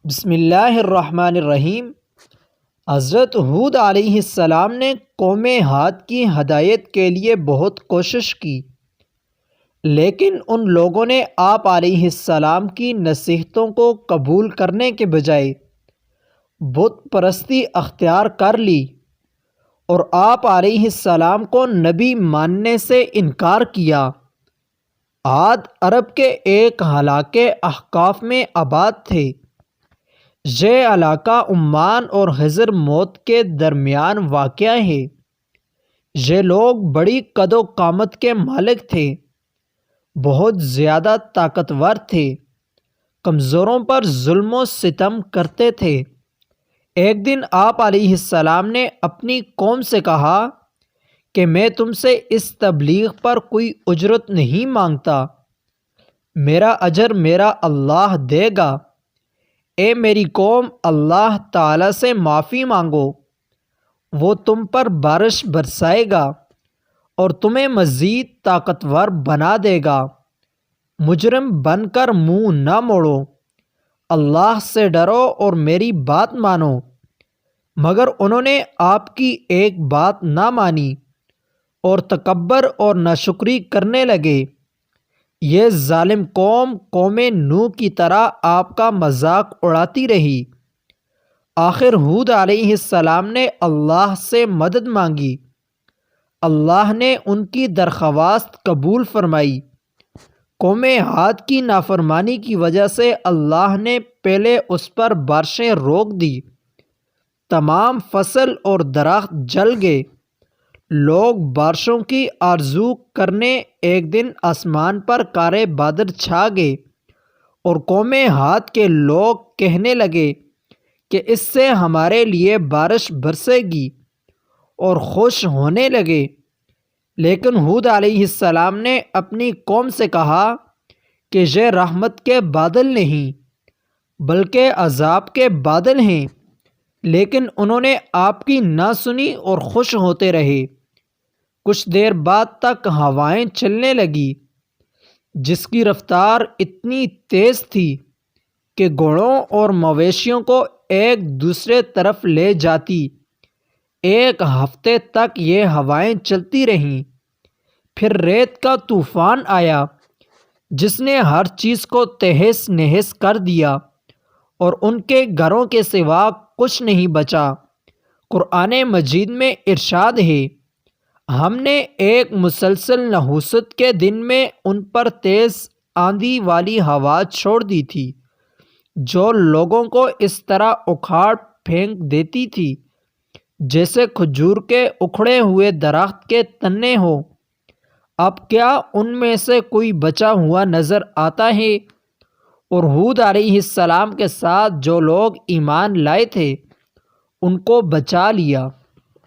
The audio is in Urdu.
بسم اللہ الرحمن الرحیم۔ حضرت ہود علیہ السلام نے قوم عاد کی ہدایت کے لیے بہت کوشش کی، لیکن ان لوگوں نے آپ علیہ السلام کی نصیحتوں کو قبول کرنے کے بجائے بت پرستی اختیار کر لی اور آپ علیہ السلام کو نبی ماننے سے انکار کیا۔ عاد عرب کے ایک علاقے احقاف میں آباد تھے۔ یہ علاقہ عمان اور حضر موت کے درمیان واقع ہے۔ یہ لوگ بڑی قد و قامت کے مالک تھے، بہت زیادہ طاقتور تھے، کمزوروں پر ظلم و ستم کرتے تھے۔ ایک دن آپ علیہ السلام نے اپنی قوم سے کہا کہ میں تم سے اس تبلیغ پر کوئی اجرت نہیں مانگتا، میرا اجر میرا اللہ دے گا۔ اے میری قوم، اللہ تعالیٰ سے معافی مانگو، وہ تم پر بارش برسائے گا اور تمہیں مزید طاقتور بنا دے گا۔ مجرم بن کر منہ نہ موڑو، اللہ سے ڈرو اور میری بات مانو۔ مگر انہوں نے آپ کی ایک بات نہ مانی اور تکبر اور ناشکری کرنے لگے۔ یہ ظالم قوم نوح کی طرح آپ کا مذاق اڑاتی رہی۔ آخر ہود علیہ السلام نے اللہ سے مدد مانگی۔ اللہ نے ان کی درخواست قبول فرمائی۔ قوم عاد کی نافرمانی کی وجہ سے اللہ نے پہلے اس پر بارشیں روک دی، تمام فصل اور درخت جل گئے۔ لوگ بارشوں کی آرزو کرنے ایک دن آسمان پر کارے بادل چھا گئے اور قوم عاد کے لوگ کہنے لگے کہ اس سے ہمارے لیے بارش برسے گی اور خوش ہونے لگے۔ لیکن ہود علیہ السلام نے اپنی قوم سے کہا کہ یہ رحمت کے بادل نہیں بلکہ عذاب کے بادل ہیں، لیکن انہوں نے آپ کی نہ سنی اور خوش ہوتے رہے۔ کچھ دیر بعد تک ہوائیں چلنے لگی جس کی رفتار اتنی تیز تھی کہ گھوڑوں اور مویشیوں کو ایک دوسرے طرف لے جاتی۔ ایک ہفتے تک یہ ہوائیں چلتی رہیں۔ پھر ریت کا طوفان آیا جس نے ہر چیز کو تہس نہس کر دیا اور ان کے گھروں کے سوا کچھ نہیں بچا۔ قرآن مجید میں ارشاد ہے، ہم نے ایک مسلسل نحوست کے دن میں ان پر تیز آندھی والی ہوا چھوڑ دی تھی جو لوگوں کو اس طرح اکھاڑ پھینک دیتی تھی جیسے کھجور کے اکھڑے ہوئے درخت کے تنے ہوں۔ اب کیا ان میں سے کوئی بچا ہوا نظر آتا ہے؟ اور ہود علیہ السلام کے ساتھ جو لوگ ایمان لائے تھے ان کو بچا لیا۔